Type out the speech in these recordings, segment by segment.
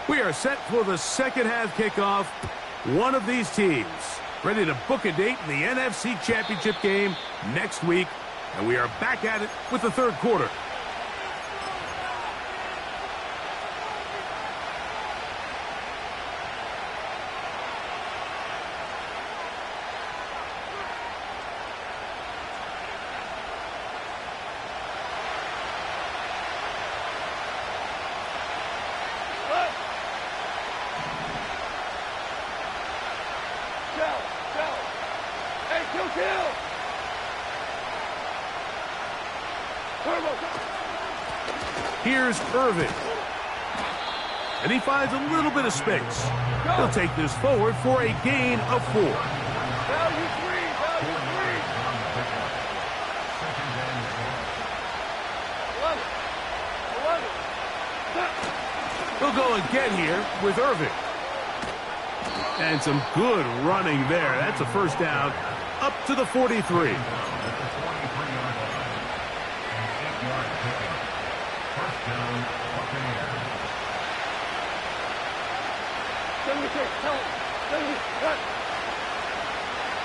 We are set for the second half kickoff. One of these teams ready to book a date in the NFC Championship game next week. And we are back at it with the third quarter. Here's Irving. And he finds a little bit of space. He'll take this forward for a gain of 4. Value 3. He'll go again here with Irving. And some good running there. That's a first down up to the 43.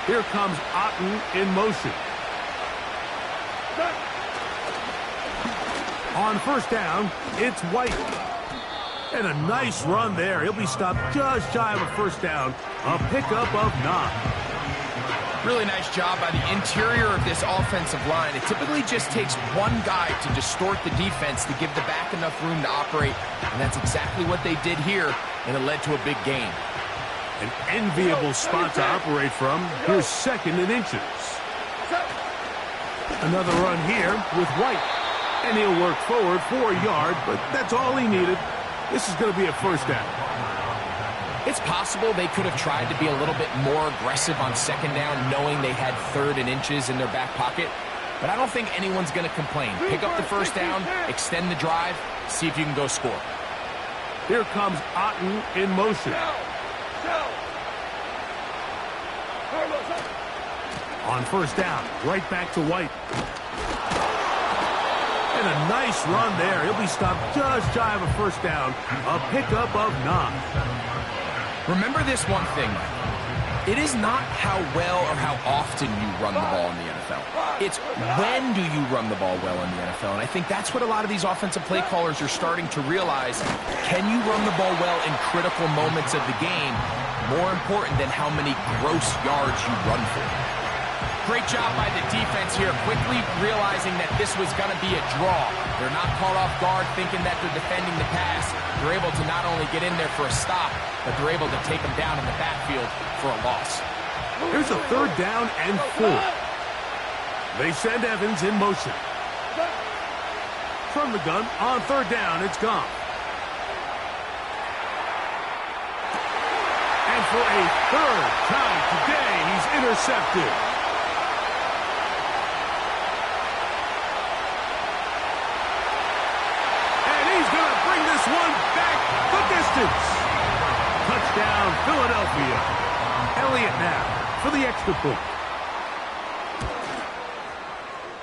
Here comes Otten in motion. On first down, it's White. And a nice run there. He'll be stopped just shy of a first down. A pickup of 9. Really nice job by the interior of this offensive line. It typically just takes one guy to distort the defense to give the back enough room to operate. And that's exactly what they did here, and it led to a big gain. An enviable spot to operate from. Here's second in inches. Another run here with White. And he'll work forward for a yard, but that's all he needed. This is going to be a first down. It's possible they could have tried to be a little bit more aggressive on second down, knowing they had third and inches in their back pocket. But I don't think anyone's going to complain. Pick up the first down, extend the drive, see if you can go score. Here comes Otten in motion. On first down, right back to White. And a nice run there. He'll be stopped just shy of a first down. A pickup of 9. Remember this one thing. It is not how well or how often you run the ball in the NFL. It's when do you run the ball well in the NFL. And I think that's what a lot of these offensive play callers are starting to realize. Can you run the ball well in critical moments of the game? More important than how many gross yards you run for. Great job by the defense here, quickly realizing that this was going to be a draw. They're not caught off guard thinking that they're defending the pass. They're able to not only get in there for a stop, but they're able to take them down in the backfield for a loss. Here's a third down and 4. They send Evans in motion. From the gun, on third down, it's gone. And for a third time today, he's intercepted. One back the distance. Touchdown, Philadelphia. Elliott now for the extra point.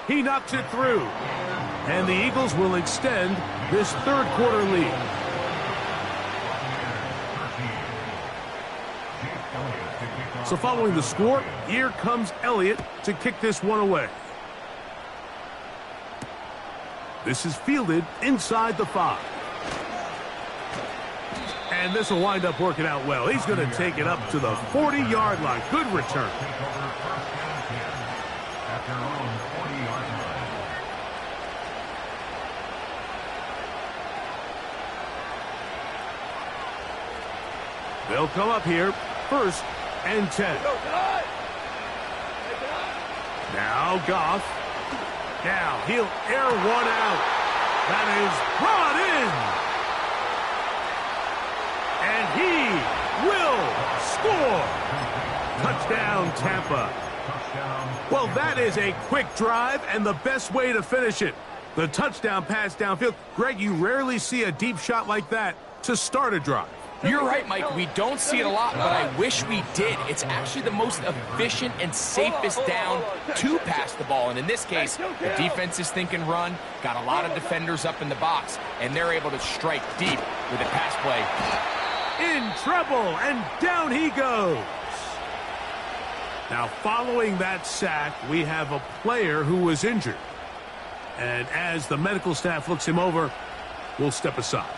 He knocks it through. And the Eagles will extend this third quarter lead. So following the score, here comes Elliott to kick this one away. This is fielded inside the 5. And this will wind up working out well. He's going to take it up to the 40-yard line. Good return. They'll come up here, 1st and 10. Now Goff. Now he'll air one out. That is brought in. And he will score. Touchdown, Tampa. Well, that is a quick drive and the best way to finish it. The touchdown pass downfield. Greg, you rarely see a deep shot like that to start a drive. You're right, Mike. We don't see it a lot, but I wish we did. It's actually the most efficient and safest down to pass the ball. And in this case, the defense is thinking run, got a lot of defenders up in the box, and they're able to strike deep with a pass play. In trouble, and down he goes. Now, following that sack, we have a player who was injured. And as the medical staff looks him over, we'll step aside.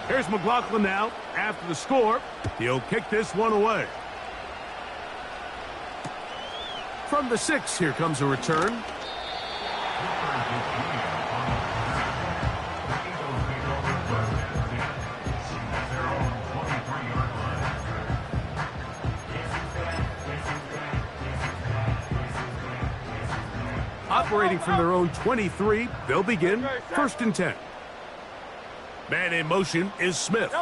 Here's McLaughlin now. After the score, he'll kick this one away. From the 6, here comes a return. Operating from their own 23, they'll begin 1st and 10. Man in motion is Smith.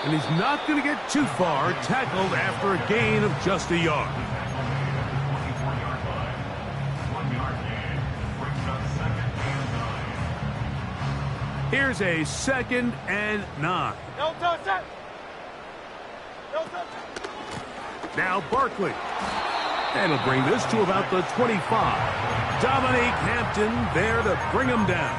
And he's not going to get too far, tackled after a gain of just a yard. Here's a 2nd and 9. Now Barkley. And he'll bring this to about the 25. Dominique Hampton there to bring him down.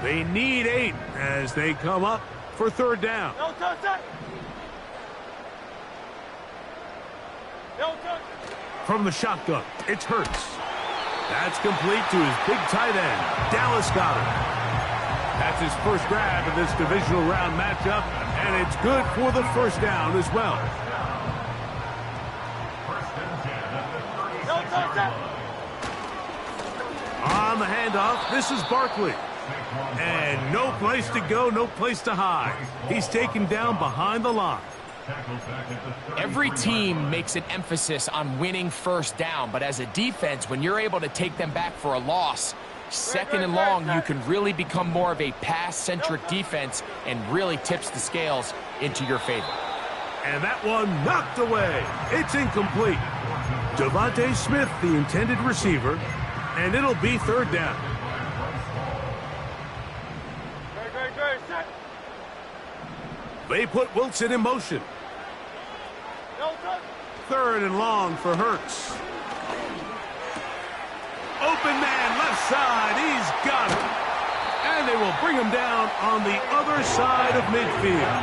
They need 8 as they come up for 3rd down. From the shotgun, it's Hurts. That's complete to his big tight end, Dallas Goedert. That's his first grab in this divisional round matchup, and it's good for the 1st down as well. On the handoff, this is Barkley. And no place to go, no place to hide. He's taken down behind the line. Every team makes an emphasis on winning 1st down, but as a defense, when you're able to take them back for a loss, 2nd and long, you can really become more of a pass-centric defense and really tips the scales into your favor. And that one knocked away. It's incomplete. Devontae Smith, the intended receiver, and it'll be 3rd down. They put Wilson in motion. 3rd and long for Hurts. Open man, left side. He's got it. And they will bring him down on the other side of midfield.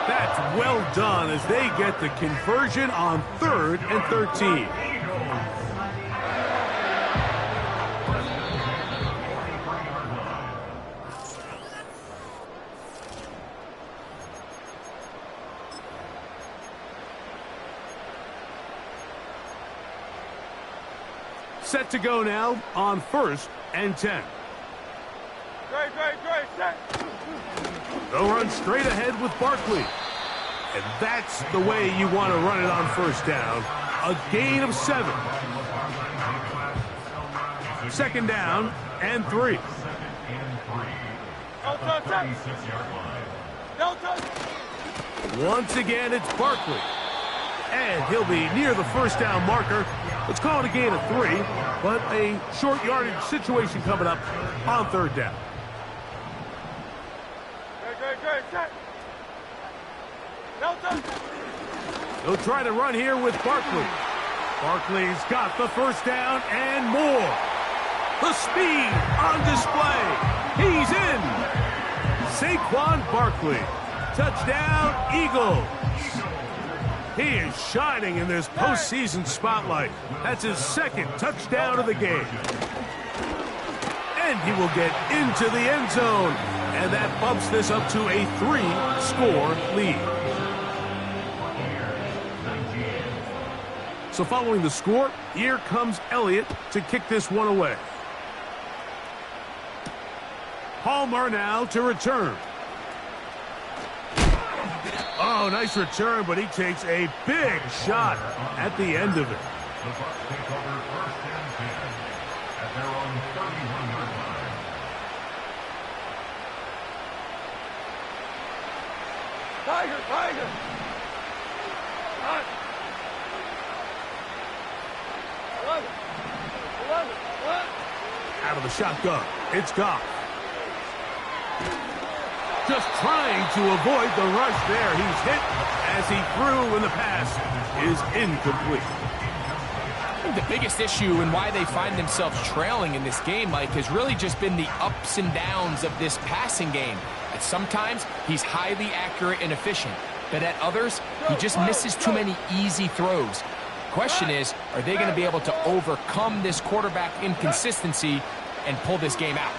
That's well done as they get the conversion on 3rd and 13. Set to go now on 1st and 10. They'll run straight ahead with Barkley. And that's the way you want to run it on 1st down. A gain of 7. 2nd down and 3. Once again, it's Barkley. And he'll be near the 1st down marker. Let's call it a gain of 3, but a short yardage situation coming up on 3rd down. They'll try to run here with Barkley. Barkley's got the 1st down and more. The speed on display. He's in. Saquon Barkley. Touchdown, Eagles. He is shining in this postseason spotlight. That's his 2nd touchdown of the game. And he will get into the end zone. And that bumps this up to a 3-score lead. So following the score, here comes Elliott to kick this one away. Palmer now to return. Oh, nice return, but he takes a big shot at the end of it. The Bucs take over 1st and 10 at their own 31-yard line. Tiger, Tiger. Hot. 11. 11. What? Out of the shotgun, it's Goff. Just trying to avoid the rush there. He's hit as he threw, and the pass is incomplete. I think the biggest issue and why they find themselves trailing in this game, Mike, has really just been the ups and downs of this passing game. At sometimes, he's highly accurate and efficient, but at others, he just misses too many easy throws. Question is, are they going to be able to overcome this quarterback inconsistency and pull this game out?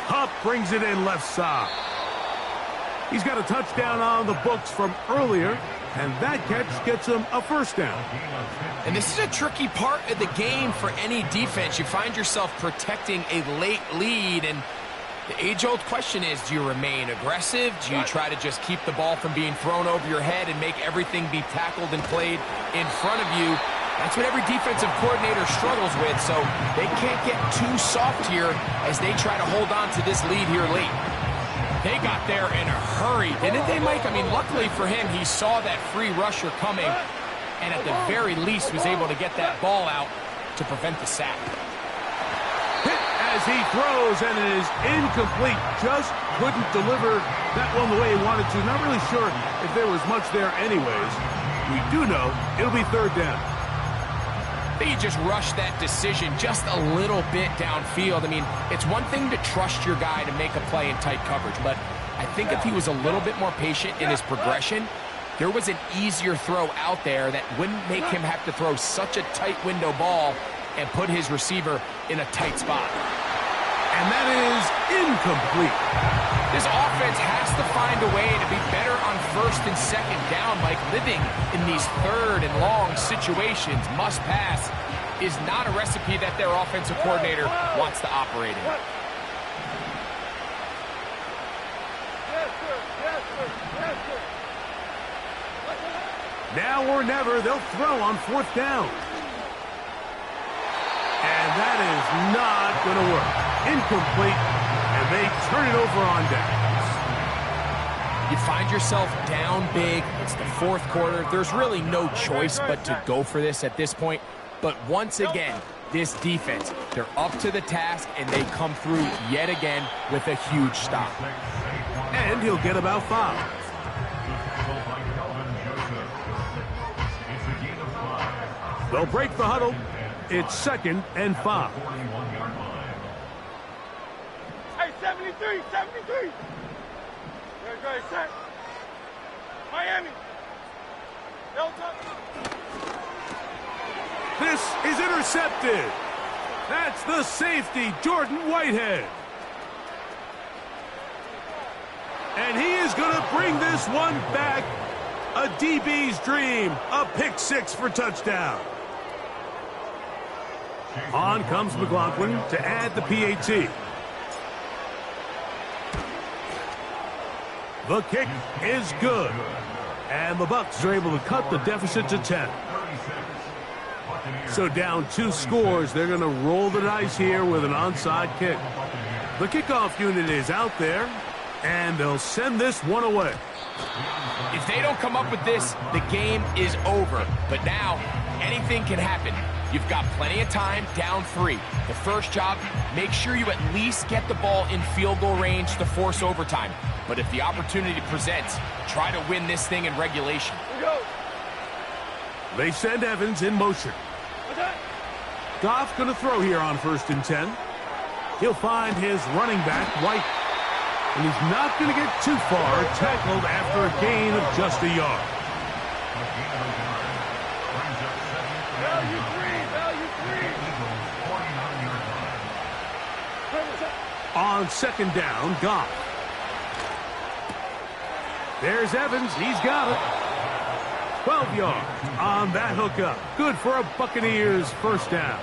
Hupp brings it in left side. He's got a touchdown on the books from earlier, and that catch gets him a first down. And this is a tricky part of the game for any defense. You find yourself protecting a late lead, and the age-old question is, do you remain aggressive? Do you try to just keep the ball from being thrown over your head and make everything be tackled and played in front of you? That's what every defensive coordinator struggles with, so they can't get too soft here as they try to hold on to this lead here late. They got there in a hurry, didn't they, Mike? I mean, luckily for him, he saw that free rusher coming, and at the very least was able to get that ball out to prevent the sack. Hit as he throws, and it is incomplete. Just couldn't deliver that one the way he wanted to. Not really sure if there was much there anyways. We do know it'll be third down. He just rushed that decision just a little bit downfield. I mean, it's one thing to trust your guy to make a play in tight coverage, but I think if he was a little bit more patient in his progression, there was an easier throw out there that wouldn't make him have to throw such a tight window ball and put his receiver in a tight spot. And that is incomplete. This offense has to find a way to be better on first and second down. Like, living in these third and long situations, must pass, is not a recipe that their offensive coordinator wants to operate in. Yes, sir. Yes, sir. Yes, sir. Now or never, they'll throw on fourth down. And that is not going to work. Incomplete, and they turn it over on downs. You find yourself down big. It's the fourth quarter. There's really no choice but to go for this at this point. But once again, this defense, they're up to the task, and they come through yet again with a huge stop. And he'll get about 5. They'll break the huddle. It's 2nd and 5. Hey, 73, 73. Great, set. Miami. Delta. This is intercepted. That's the safety, Jordan Whitehead. And he is going to bring this one back. A DB's dream. A pick 6 for touchdown. On comes McLaughlin to add the PAT. The kick is good. And the Bucs are able to cut the deficit to 10. So down 2 scores, they're going to roll the dice here with an onside kick. The kickoff unit is out there, and they'll send this one away. If they don't come up with this, the game is over. But now, anything can happen. You've got plenty of time, down 3. The first job, make sure you at least get the ball in field goal range to force overtime. But if the opportunity presents, try to win this thing in regulation. They send Evans in motion. Goff going to throw here on 1st and 10. He'll find his running back, White. And he's not going to get too far, tackled after a gain of just a yard. Value 3. On 2nd down, Goff. There's Evans. He's got it. 12 yards on that hookup. Good for a Buccaneers first down.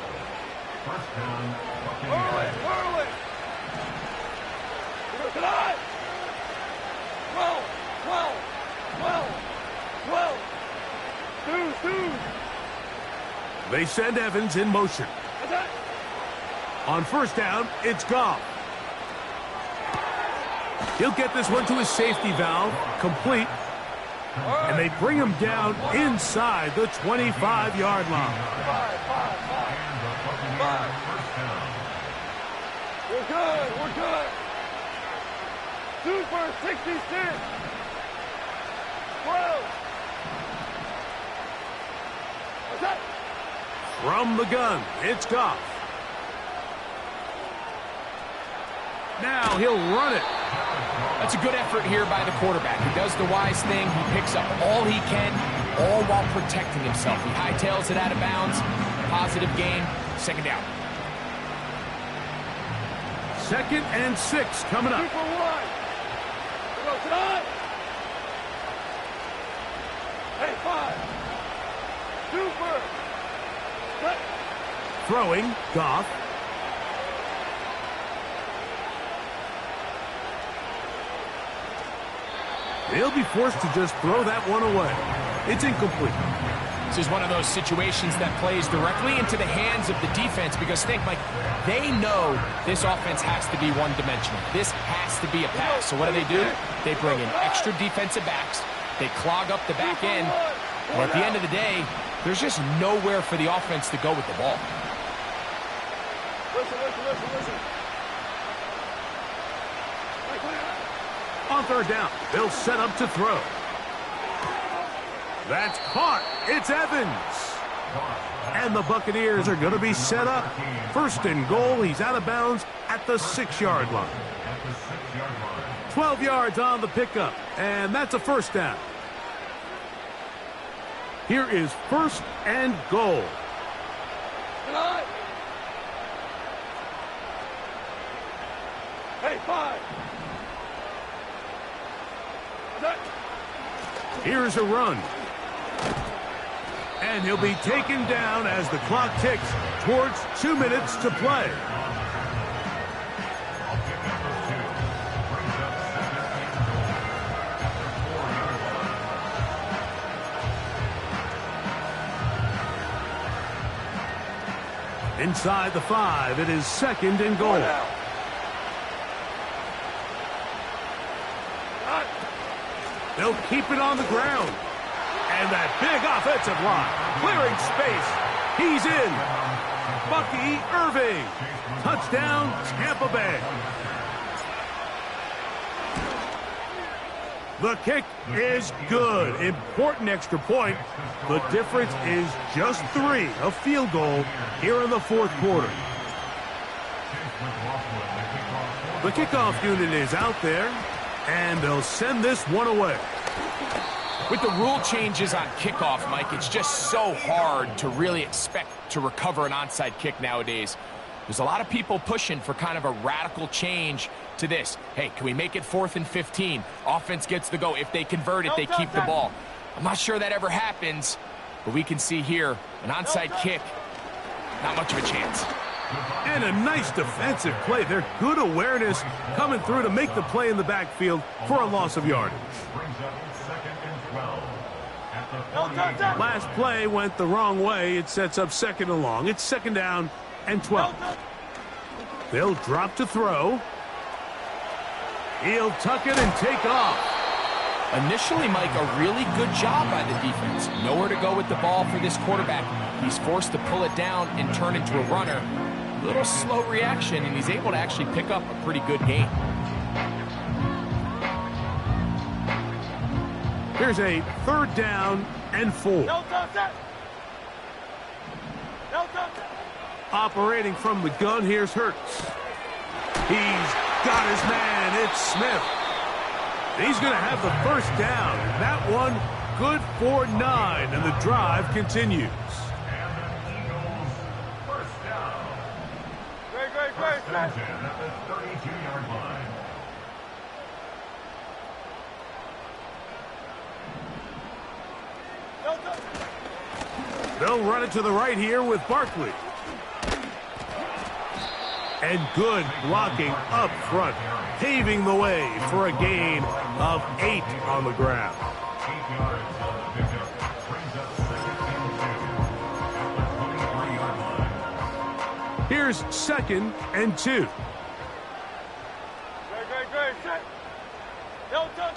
Early. Tonight. 12. 2. They send Evans in motion. On 1st down, it's Goff. He'll get this one to his safety valve, complete. And they bring him down inside the 25-yard line. We're good. We're good. Super 66. 12. What's that? From the gun, it's Goff. Now he'll run it. That's a good effort here by the quarterback. He does the wise thing. He picks up all he can, all while protecting himself. He hightails it out of bounds. Positive gain. Second down. 2nd and 6 coming up. Super 1. Go tonight. Hey, 5. Super. Set. Throwing, Goff. He'll be forced to just throw that one away. It's incomplete. This is one of those situations that plays directly into the hands of the defense because think, Mike, they know this offense has to be one-dimensional. This has to be a pass. So what do? They bring in extra defensive backs. They clog up the back end. And at the end of the day, there's just nowhere for the offense to go with the ball. Listen. On 3rd down, they'll set up to throw. That's caught. It's Evans. And the Buccaneers are going to be set up. 1st and goal. He's out of bounds at the 6-yard line. 12 yards on the pickup. And that's a 1st down. Here is 1st and goal. Tonight. Hey, 5. Here's a run. And he'll be taken down as the clock ticks towards 2 minutes to play. Inside the 5, it is 2nd and goal. They'll keep it on the ground. And that big offensive line, clearing space. He's in. Bucky Irving. Touchdown, Tampa Bay. The kick is good. Important extra point. The difference is just 3, a field goal here in the 4th quarter. The kickoff unit is out there, and they'll send this one away. With the rule changes on kickoff, Mike, it's just so hard to really expect to recover an onside kick nowadays. There's a lot of people pushing for kind of a radical change to this. Hey, can we make it 4th and 15? Offense gets the go. If they convert it, they keep the ball. I'm not sure that ever happens, but we can see here an onside kick, not much of a chance. And a nice defensive play. They're good awareness coming through to make the play in the backfield for a loss of yardage. Last play went the wrong way. It sets up 2nd and long. It's 2nd down and 12. They'll drop to throw. He'll tuck it and take off. Initially, Mike, a really good job by the defense. Nowhere to go with the ball for this quarterback. He's forced to pull it down and turn into a runner. A little slow reaction, and he's able to actually pick up a pretty good gain. Here's a 3rd down and 4. Operating from the gun, here's Hurts. He's got his man. It's Smith. He's going to have the 1st down. And that one good for 9, and the drive continues. Great. At the 32-yard line. They'll run it to the right here with Barkley. And good blocking up front, paving the way for a gain of 8 on the ground. 8 yards on the pickup. Brings up 2nd and 2 at the 23-yard line. Here's 2nd and 2. Great. Set. No touch.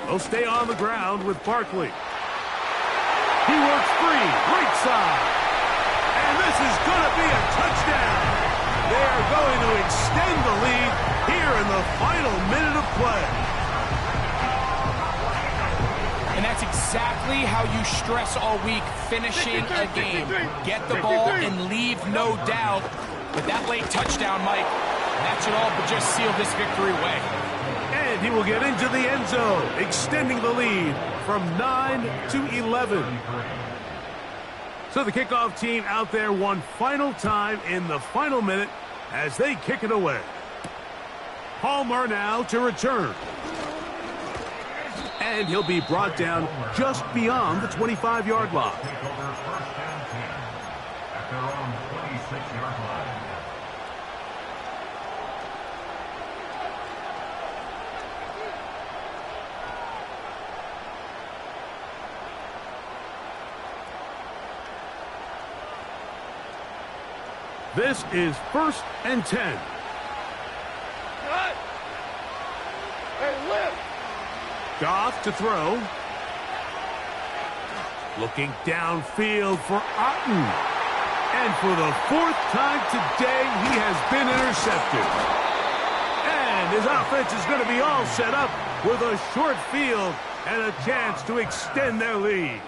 They'll stay on the ground with Barkley. He works free, right side. And this is going to be a touchdown. They are going to extend the lead here in the final minute of play. And that's exactly how you stress all week, finishing a game. Get the ball and leave no doubt. With that late touchdown, Mike, that should all but just seal this victory away. And he will get into the end zone, extending the lead from 9 to 11. So the kickoff team out there one final time in the final minute as they kick it away. Palmer now to return. And he'll be brought down just beyond the 25-yard line. Take over first and 10 at their own 26-yard line. This is 1st and 10. Cut. Hey, lift. Goff to throw. Looking downfield for Otten. And for the 4th time today, he has been intercepted. And his offense is going to be all set up with a short field and a chance to extend their lead.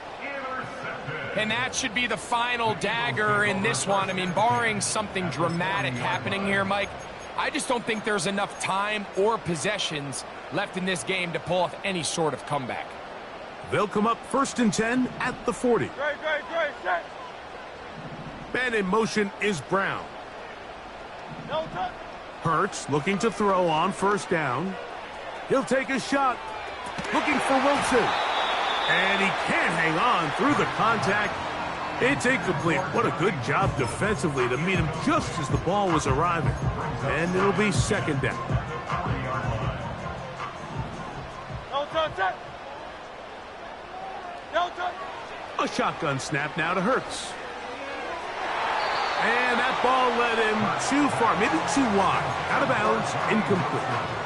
And that should be the final dagger in this one. I mean, barring something dramatic happening here, Mike, I just don't think there's enough time or possessions left in this game to pull off any sort of comeback. They'll come up 1st and 10 at the 40. Great, set. Man in motion is Brown. No touch. Hurts looking to throw on 1st down. He'll take a shot. Looking for Wilson. And he can't hang on through the contact. It's incomplete. What a good job defensively to meet him just as the ball was arriving. And it'll be 2nd down. No touch. No touch. A shotgun snap now to Hurts. And that ball led him too far, maybe too wide. Out of bounds, incomplete.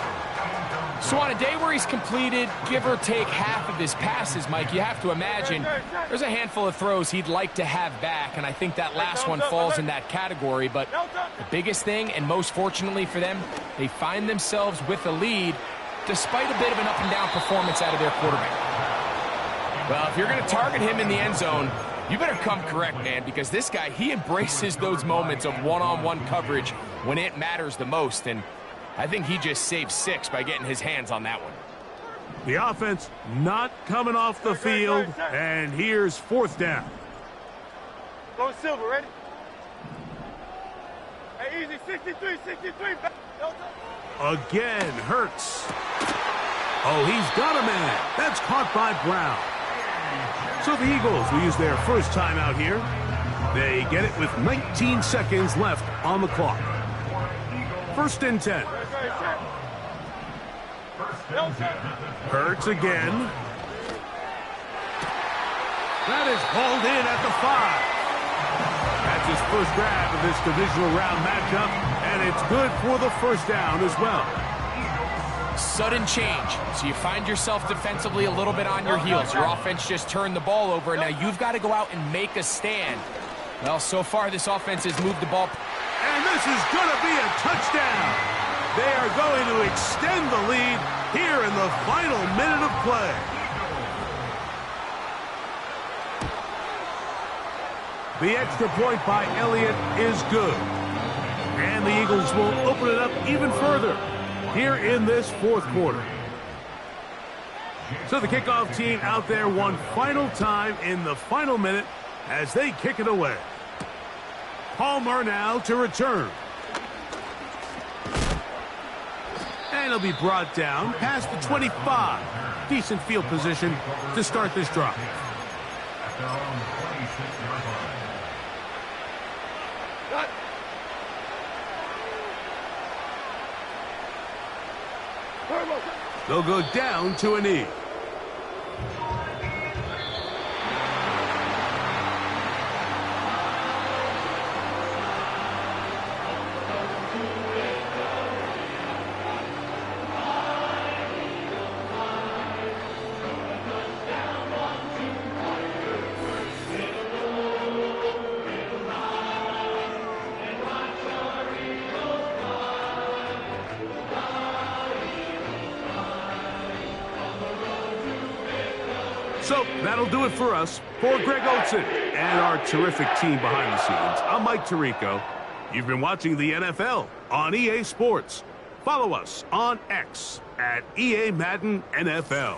So on a day where he's completed, give or take half of his passes, Mike, you have to imagine there's a handful of throws he'd like to have back, and I think that last one falls in that category. But the biggest thing, and most fortunately for them, they find themselves with a lead despite a bit of an up-and-down performance out of their quarterback. Well, if you're going to target him in the end zone, you better come correct, man, because this guy, he embraces those moments of one-on-one coverage when it matters the most, and I think he just saved 6 by getting his hands on that one. The offense not coming off the field, and here's 4th down. Go Silver, ready? Hey, easy, 63. No touch. Again, Hurts. Oh, he's got a man. That's caught by Brown. So the Eagles will use their first time out here. They get it with 19 seconds left on the clock. 1st and 10. Hurts again. That is hauled in at the 5. That's his first grab of this divisional round matchup, and it's good for the 1st down as well. Sudden change, so you find yourself defensively a little bit on your heels. Your offense just turned the ball over, and now you've got to go out and make a stand. Well, so far this offense has moved the ball. And this is going to be a touchdown. They are going to extend the lead here in the final minute of play. The extra point by Elliott is good. And the Eagles will open it up even further here in this 4th quarter. So the kickoff team out there one final time in the final minute as they kick it away. Palmer now to return. And he'll be brought down past the 25. Decent field position to start this drive. At their own 26-yard line. Cut. They'll go down to a knee. So that'll do it for us. For Greg Olson and our terrific team behind the scenes, I'm Mike Tirico. You've been watching the NFL on EA Sports. Follow us on X at EA Madden NFL.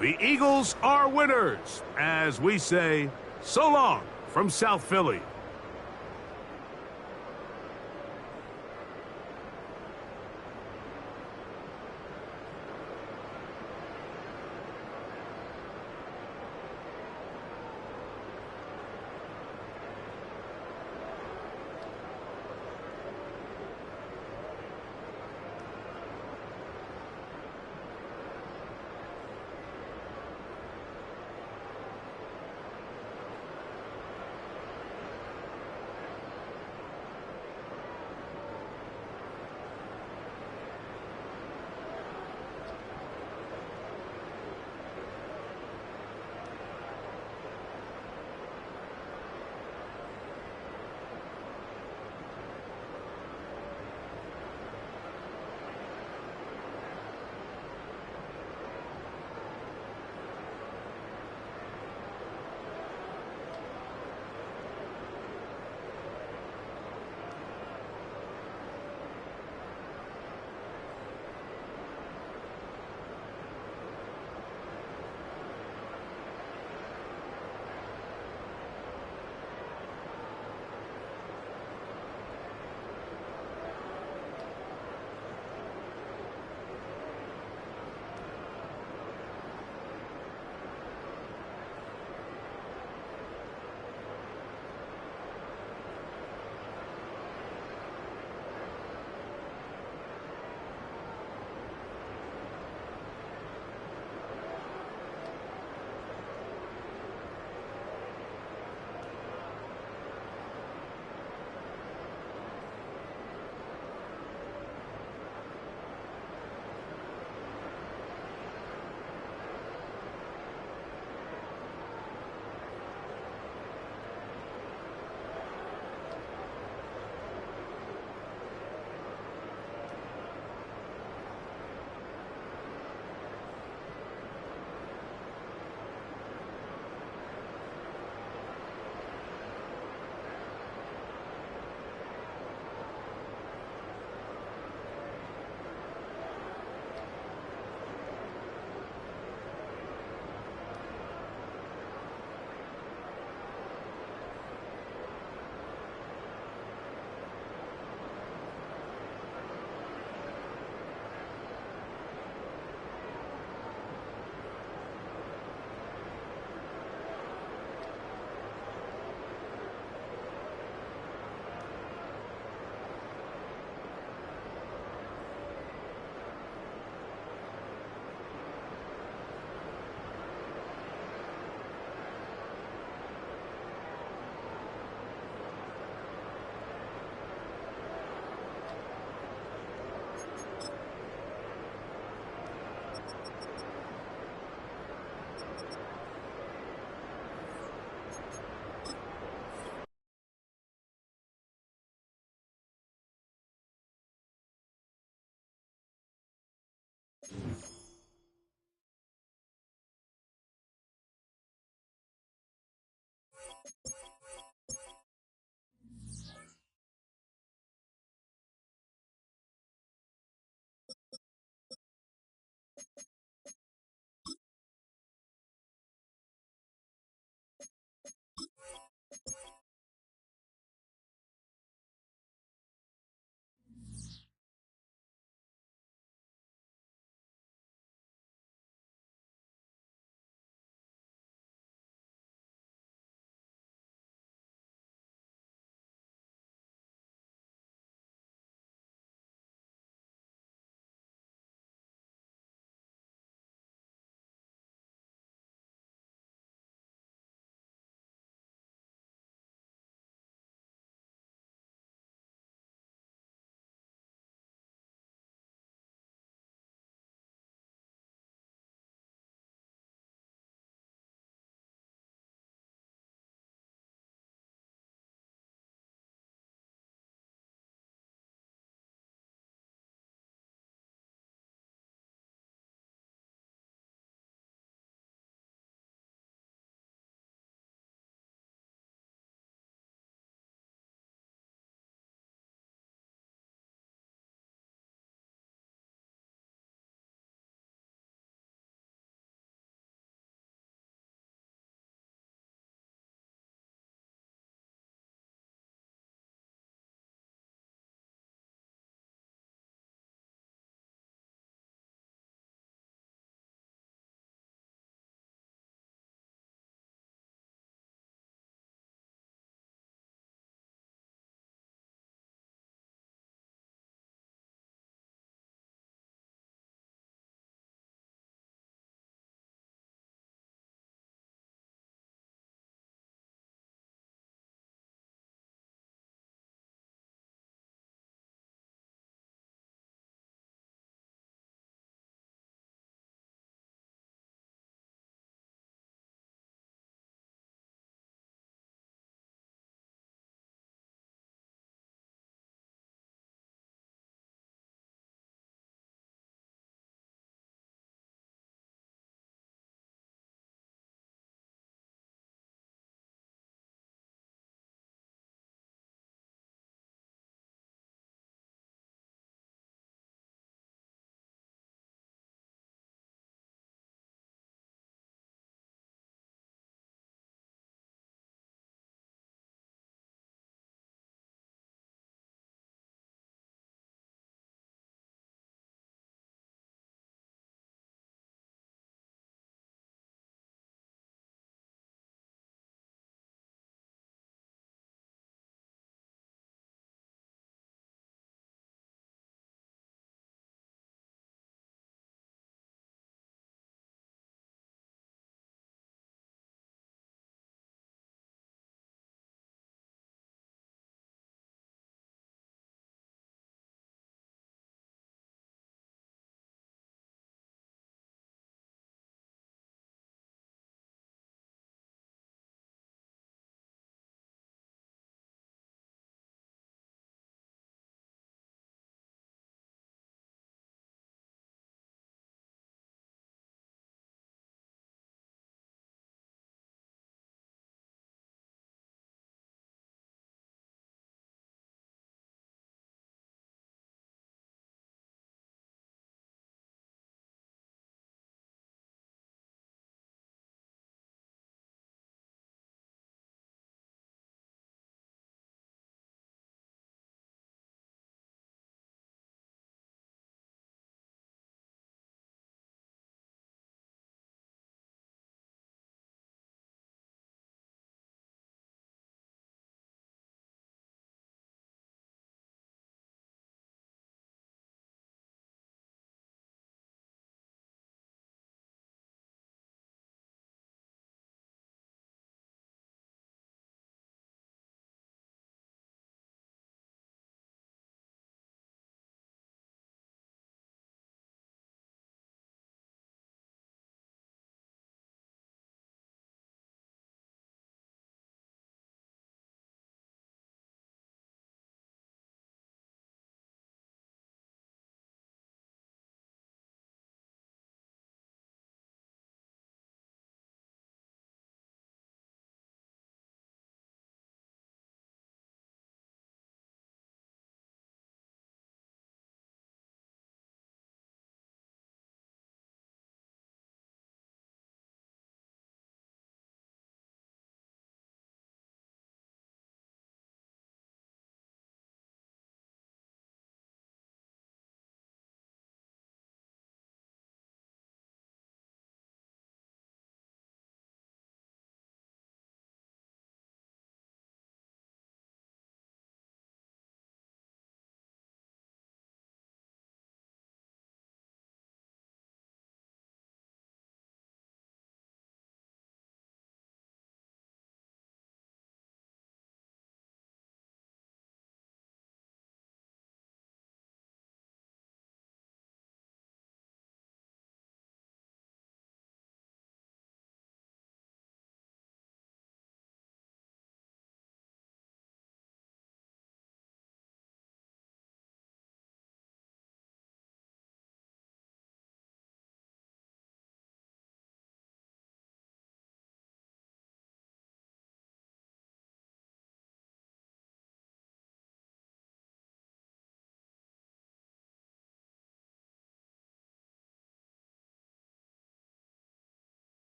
The Eagles are winners, as we say, so long from South Philly.